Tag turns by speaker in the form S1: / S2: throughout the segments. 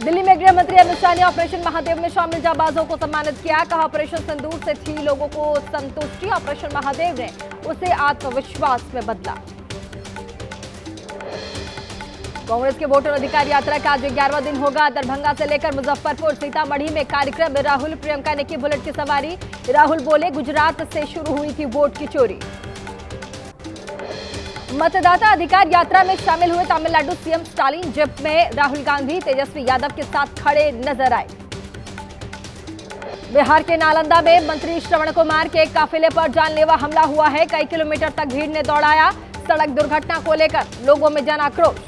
S1: दिल्ली में गृह मंत्री अमित शाह ने ऑपरेशन महादेव में शामिल जाबाजों को सम्मानित किया। कहा ऑपरेशन सिंदूर से थी लोगों को संतुष्टि, ऑपरेशन महादेव ने उसे आत्मविश्वास में बदला। कांग्रेस के वोटर अधिकार यात्रा का आज 11वां दिन होगा। दरभंगा से लेकर मुजफ्फरपुर सीतामढ़ी में कार्यक्रम में राहुल प्रियंका ने की बुलेट की सवारी। राहुल बोले, गुजरात से शुरू हुई थी वोट की चोरी। मतदाता अधिकार यात्रा में शामिल हुए तमिलनाडु सीएम स्टालिन जिप में राहुल गांधी तेजस्वी यादव के साथ खड़े नजर आए। बिहार के नालंदा में मंत्री श्रवण कुमार के काफिले पर जानलेवा हमला हुआ है। कई किलोमीटर तक भीड़ ने दौड़ाया। सड़क दुर्घटना को लेकर लोगों में जन आक्रोश।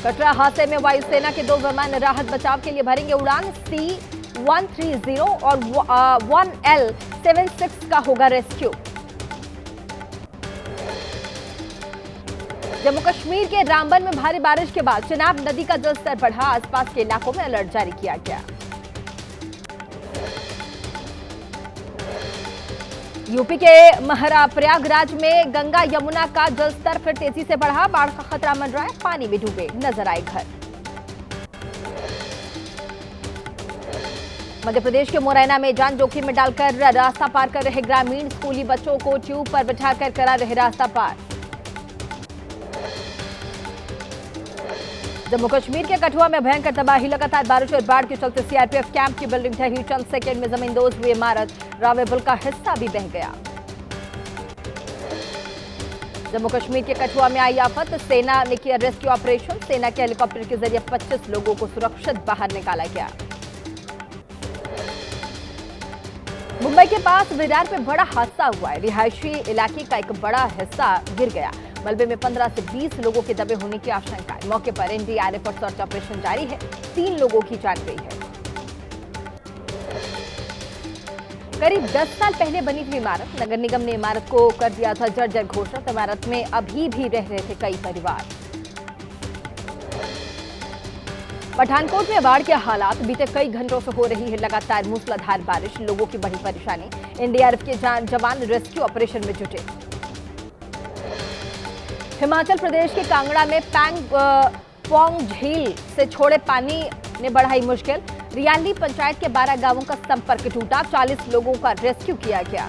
S1: कटरा हादसे में वायुसेना के 2 विमान राहत बचाव के लिए भरेंगे उड़ान। C-130 और 1L-76 का होगा रेस्क्यू। जम्मू कश्मीर के रामबन में भारी बारिश के बाद चिनाब नदी का जलस्तर बढ़ा। आसपास के इलाकों में अलर्ट जारी किया गया। यूपी के महरा प्रयागराज में गंगा यमुना का जलस्तर फिर तेजी से बढ़ा। बाढ़ का खतरा मंडराया, पानी में डूबे नजर आए घर। मध्य प्रदेश के मुरैना में जान जोखिम में डालकर रास्ता पार कर रहे ग्रामीण स्कूली बच्चों को ट्यूब पर बिठाकर करा रहे रास्ता पार। जम्मू कश्मीर के कठुआ में भयंकर तबाही। लगातार बारिश और बाढ़ के चलते सीआरपीएफ कैंप की बिल्डिंग ढही। चंद सेकेंड में जमींदोज हुई इमारत। रावे पुल का हिस्सा भी बह गया। जम्मू कश्मीर के कठुआ में आई आफत। सेना ने किया रेस्क्यू ऑपरेशन। सेना के हेलीकॉप्टर के जरिए 25 लोगों को सुरक्षित बाहर निकाला गया। मुंबई के पास विरार में बड़ा हादसा हुआ है। रिहायशी इलाके का एक बड़ा हिस्सा गिर गया। मलबे में 15 से 20 लोगों के दबे होने की आशंका है। मौके पर एनडीआरएफ और सर्च ऑपरेशन जारी है। 3 लोगों की जान गई है। करीब 10 साल पहले बनी थी इमारत। नगर निगम ने इमारत को कर दिया था जर्जर घोषित। इमारत में अभी भी रह रहे थे कई परिवार। पठानकोट में बाढ़ के हालात। बीते कई घंटों से हो रही है लगातार मूसलाधार बारिश। लोगों की बड़ी परेशानी। एनडीआरएफ के जवान रेस्क्यू ऑपरेशन में जुटे। हिमाचल प्रदेश के कांगड़ा में पोंग झील से छोड़े पानी ने बढ़ाई मुश्किल। रियाली पंचायत के 12 गांवों का संपर्क टूटा। 40 लोगों का रेस्क्यू किया गया।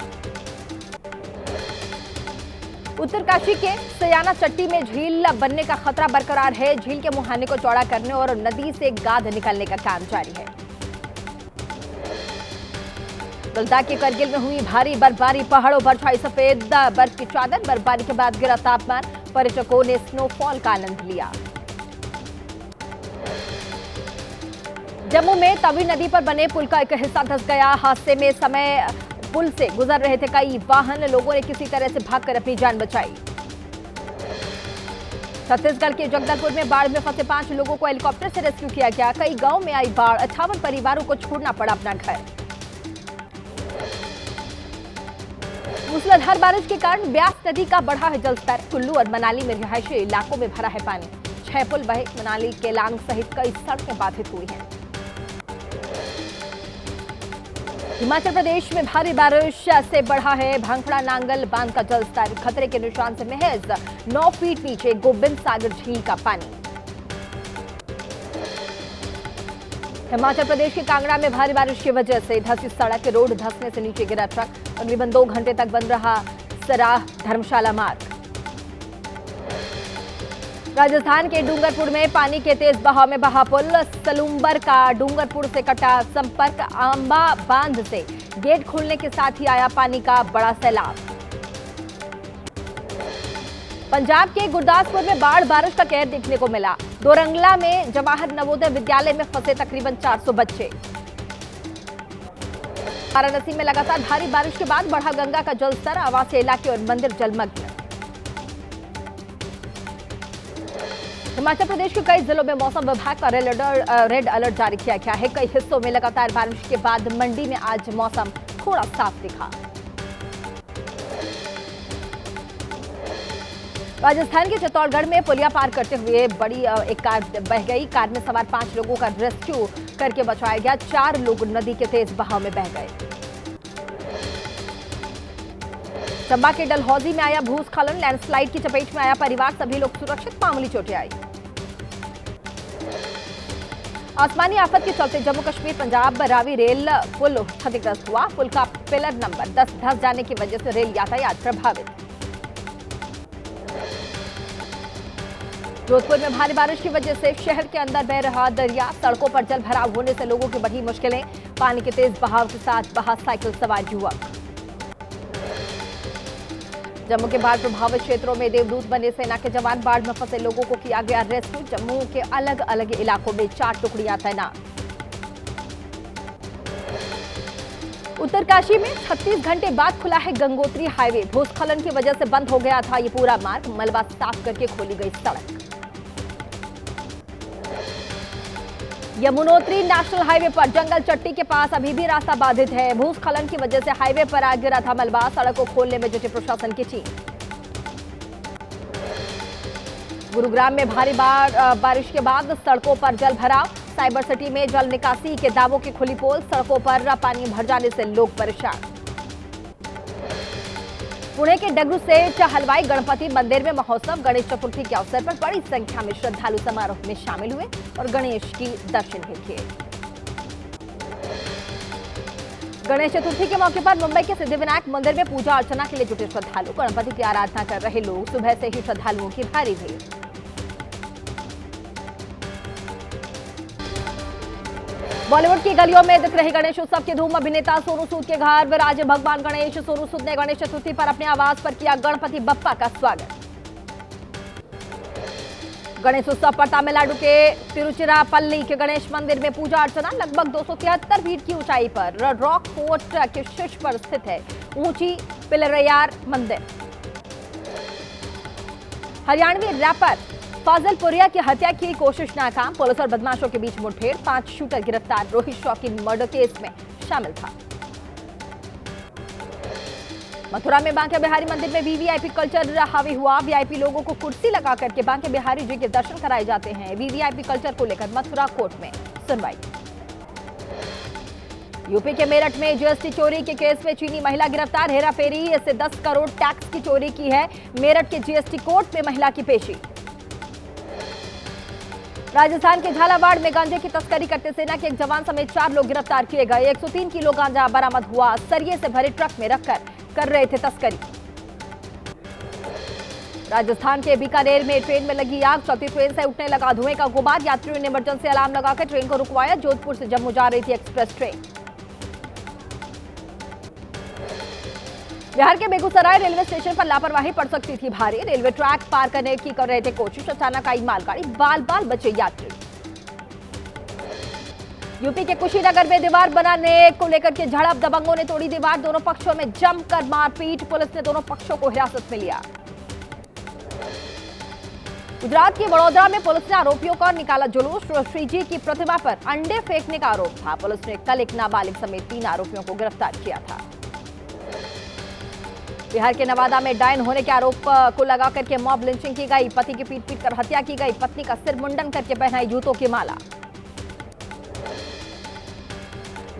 S1: उत्तरकाशी के सयाना चट्टी में झील बनने का खतरा बरकरार है। झील के मुहाने को चौड़ा करने और नदी से गाद निकालने का काम जारी है। लद्दाख के करगिल में हुई भारी बर्फबारी। पहाड़ों पर छाई सफेद बर्फ की चादर। बर्फबारी के बाद गिरा तापमान। पर्यटकों ने स्नोफॉल का आनंद लिया। जम्मू में तवी नदी पर बने पुल का एक हिस्सा धंस गया। हादसे में समय पुल से गुजर रहे थे कई वाहन। लोगों ने किसी तरह से भागकर अपनी जान बचाई। छत्तीसगढ़ के जगदलपुर में बाढ़ में फंसे 5 लोगों को हेलीकॉप्टर से रेस्क्यू किया गया। कई गांव में आई बाढ़। 58 परिवारों को छोड़ना पड़ा अपना घर। मूसलाधार बारिश के कारण ब्यास नदी का बढ़ा है जलस्तर। कुल्लू और मनाली में रिहायशी इलाकों में भरा है पानी। 6 पुल बहे। मनाली केलांग सहित कई सड़कें बाधित हुई हैं। हिमाचल प्रदेश में भारी बारिश से बढ़ा है भांखड़ा नांगल बांध का जलस्तर। खतरे के निशान से महज 9 फीट नीचे गोबिंद सागर झील का पानी। हिमाचल प्रदेश के कांगड़ा में भारी बारिश की वजह से धंसी सड़क। रोड धंसने से नीचे गिरा ट्रक। तकरीबन 2 घंटे तक बंद रहा सराह धर्मशाला मार्ग। राजस्थान के डूंगरपुर में पानी के तेज बहाव में बहा पुल। सलूम्बर का डूंगरपुर से कटा संपर्क। आंबा बांध से गेट खोलने के साथ ही आया पानी का बड़ा सैलाब। पंजाब के गुरदासपुर में बाढ़ बारिश का कहर देखने को मिला। दोरंगला में जवाहर नवोदय विद्यालय में फंसे तकरीबन 400 बच्चे। वाराणसी में लगातार भारी बारिश के बाद बढ़ा गंगा का जलस्तर। आवासीय इलाके और मंदिर जलमग्न। हिमाचल प्रदेश के कई जिलों में मौसम विभाग का रेड अलर्ट जारी किया गया है। कई हिस्सों में लगातार बारिश के बाद मंडी में आज मौसम थोड़ा साफ दिखा। राजस्थान के चित्तौड़गढ़ में पुलिया पार करते हुए बड़ी एक कार बह गई। कार में सवार 5 लोगों का रेस्क्यू करके बचाया गया। 4 लोग नदी के तेज बहाव में बह गए। चंबा के डलहौजी में आया भूस्खलन। लैंडस्लाइड की चपेट में आया परिवार। सभी लोग सुरक्षित। मामूली चोटें आई। आसमानी आफत के चलते जम्मू कश्मीर पंजाब रावी रेल पुल क्षतिग्रस्त हुआ। पुल का पिलर नंबर 10 धंस जाने की वजह से रेल यातायात प्रभावित। जोधपुर में भारी बारिश की वजह से शहर के अंदर बह रहा दरिया, सड़कों पर जल भराव होने से लोगों की बढ़ी मुश्किलें। पानी के तेज बहाव के साथ बहा साइकिल सवार युवक। जम्मू के बाढ़ प्रभावित क्षेत्रों में देवदूत बने सेना के जवान। बाढ़ में फंसे लोगों को किया गया रेस्क्यू। जम्मू के अलग अलग इलाकों में 4 टुकड़ियां तैनात। उत्तरकाशी में 36 घंटे बाद खुला है गंगोत्री हाईवे। भूस्खलन की वजह से बंद हो गया था ये पूरा मार्ग। मलबा साफ करके खोली गई सड़क। यमुनोत्री नेशनल हाईवे पर जंगल चट्टी के पास अभी भी रास्ता बाधित है। भूस्खलन की वजह से हाईवे पर आ गिरा था मलबा। सड़क को खोलने में जुटी प्रशासन की टीम। गुरुग्राम में भारी बारिश के बाद सड़कों पर जल भराव। साइबर सिटी में जल निकासी के दावों की खुली पोल। सड़कों पर पानी भर जाने से लोग परेशान। पुणे के डगरू सेठ हलवाई गणपति मंदिर में महोत्सव। गणेश चतुर्थी के अवसर पर बड़ी संख्या में श्रद्धालु समारोह में शामिल हुए और गणेश की दर्शन भी किए। गणेश चतुर्थी के मौके पर मुंबई के सिद्धिविनायक मंदिर में पूजा अर्चना के लिए जुटे श्रद्धालु। गणपति की आराधना कर रहे लोग। सुबह से ही श्रद्धालुओं की भारी भीड़। बॉलीवुड की गलियों में दिख रही गणेश उत्सव की धूम। अभिनेता सोनू सूद के घर विराजे भगवान गणेश। सोनू सूद ने गणेश चतुर्थी पर अपने आवास पर किया गणपति बप्पा का स्वागत। गणेश उत्सव पर तमिलनाडु के तिरुचिरापल्ली के गणेश मंदिर में पूजा अर्चना। लगभग 273 फीट की ऊंचाई पर रॉक फोर्ट के शीर्ष पर स्थित है ऊंची पिलरैयार मंदिर। हरियाणवी रैपर फाजिल पुरिया की हत्या की कोशिश नाकाम। पुलिस और बदमाशों के बीच मुठभेड़। 5 शूटर गिरफ्तार। रोहित शौकीन मर्डर केस में शामिल था। मथुरा में बांके बिहारी मंदिर में वीवीआईपी कल्चर हावी हुआ। वीआईपी लोगों को कुर्सी लगा करके बांके बिहारी जी के दर्शन कराए जाते हैं। वीवीआईपी कल्चर को लेकर मथुरा कोर्ट में सुनवाई। यूपी के मेरठ में जीएसटी चोरी के केस में चीनी महिला गिरफ्तार। हेराफेरी से 10 करोड़ टैक्स की चोरी की है। मेरठ के जीएसटी कोर्ट में महिला की पेशी। राजस्थान के झालावाड़ में गांजे की तस्करी करते सेना के एक जवान समेत 4 लोग गिरफ्तार किए गए। 103 किलो गांजा बरामद हुआ। सरिये से भरे ट्रक में रखकर कर रहे थे तस्करी। राजस्थान के बीकानेर में ट्रेन में लगी आग। चलती ट्रेन से उठने लगा धुएं का गुबार। यात्रियों ने इमरजेंसी अलार्म लगाकर ट्रेन को रुकवाया। जोधपुर से जम्मू जा रही थी एक्सप्रेस ट्रेन। बिहार के बेगूसराय रेलवे स्टेशन पर लापरवाही पड़ सकती थी भारी। रेलवे ट्रैक पार करने की कर रहे थे कोशिश। अचानक आई मालगाड़ी। बाल बाल बचे यात्री। यूपी के कुशीनगर में दीवार बनाने को लेकर के झड़प। दबंगों ने तोड़ी दीवार। दोनों पक्षों में जमकर मारपीट। पुलिस ने दोनों पक्षों को हिरासत में लिया। गुजरात के वडोदरा में पुलिस ने आरोपियों का निकाला जुलूस। श्री जी की प्रतिमा पर अंडे फेंकने का आरोप था। पुलिस ने कल एक नाबालिग समेत 3 आरोपियों को गिरफ्तार किया था। बिहार के नवादा में डायन होने के आरोप को लगा करके मॉब लिंचिंग की गई। पति की पीट कर हत्या की गई। पत्नी का सिर मुंडन करके पहनाई जूतों की माला।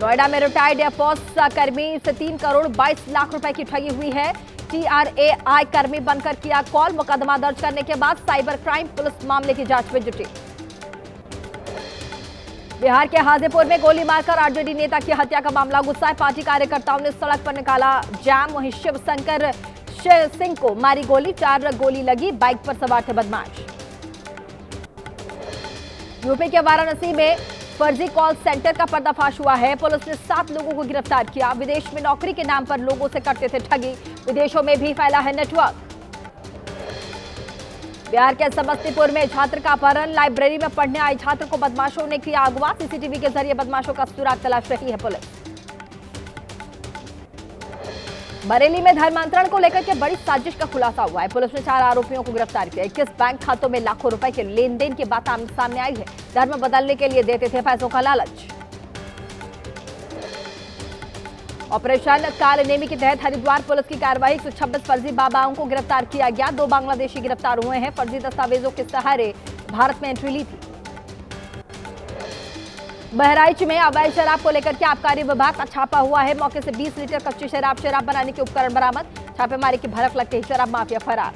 S1: नोएडा में रिटायर्ड एयरफोर्स कर्मी से 3 करोड़ 22 लाख रुपए की ठगी हुई है। TRAI कर्मी बनकर किया कॉल। मुकदमा दर्ज करने के बाद साइबर क्राइम पुलिस मामले की जांच में जुटी। बिहार के हाजीपुर में गोली मारकर आरजेडी नेता की हत्या का मामला। गुस्साए पार्टी कार्यकर्ताओं ने सड़क पर निकाला जाम। वहीं शिवशंकर सिंह को मारी गोली। 4 गोली लगी। बाइक पर सवार थे बदमाश। यूपी के वाराणसी में फर्जी कॉल सेंटर का पर्दाफाश हुआ है। पुलिस ने 7 लोगों को गिरफ्तार किया। विदेश में नौकरी के नाम पर लोगों से करते थे ठगी। विदेशों में भी फैला है नेटवर्क। बिहार के समस्तीपुर में छात्र का अपहरण। लाइब्रेरी में पढ़ने आए छात्र को बदमाशों ने किया अगवा। सीसीटीवी के जरिए बदमाशों का सुराग तलाश रही है पुलिस। बरेली में धर्मांतरण को लेकर के बड़ी साजिश का खुलासा हुआ है। पुलिस ने 4 आरोपियों को गिरफ्तार किया। 21 बैंक खातों में लाखों रुपए के लेन देन की बात सामने आई है। धर्म बदलने के लिए देते थे पैसों का लालच। ऑपरेशन कालनेमी के तहत हरिद्वार पुलिस की कार्रवाई। 126 फर्जी बाबाओं को गिरफ्तार किया गया। 2 बांग्लादेशी गिरफ्तार हुए हैं। फर्जी दस्तावेजों के सहारे भारत में एंट्री ली थी। बहराइच में अवैध शराब को लेकर के आबकारी विभाग का छापा हुआ है। मौके से 20 लीटर कच्ची शराब बनाने के उपकरण बरामद। छापेमारी की भड़क लगते ही शराब माफिया फरार।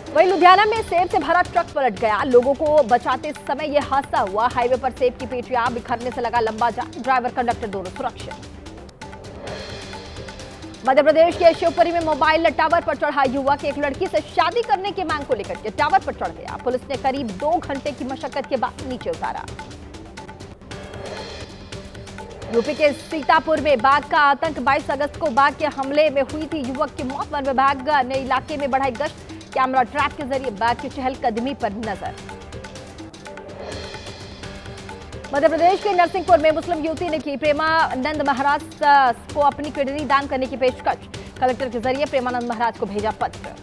S1: वहीं लुधियाना में सेब से भरा ट्रक पलट गया। लोगों को बचाते समय यह हादसा हुआ। हाईवे पर सेब की पेटियां बिखरने से लगा लंबा जाम। ड्राइवर कंडक्टर दोनों सुरक्षित। मध्य प्रदेश के शिवपुरी में मोबाइल टावर पर चढ़ा युवक एक लड़की से शादी करने की मांग को लेकर के टावर पर चढ़ गया। पुलिस ने करीब 2 घंटे की मशक्कत के बाद नीचे उतारा। यूपी के सीतापुर में बाघ का आतंक। 22 अगस्त को बाघ के हमले में हुई थी युवक की मौत। वन विभाग ने इलाके में बढ़ाई गश्त। कैमरा ट्रैप के जरिए बाघ की चहलकदमी पर नजर। मध्य प्रदेश के नरसिंहपुर में मुस्लिम युवती ने की प्रेमानंद महाराज को अपनी किडनी दान करने की पेशकश। कलेक्टर के जरिए प्रेमानंद महाराज को भेजा पत्र।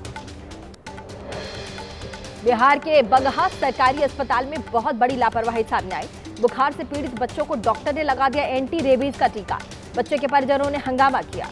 S1: बिहार के बगहा सरकारी अस्पताल में बहुत बड़ी लापरवाही सामने आई। बुखार से पीड़ित बच्चों को डॉक्टर ने लगा दिया एंटी रेबीज का टीका। बच्चे के परिजनों ने हंगामा किया।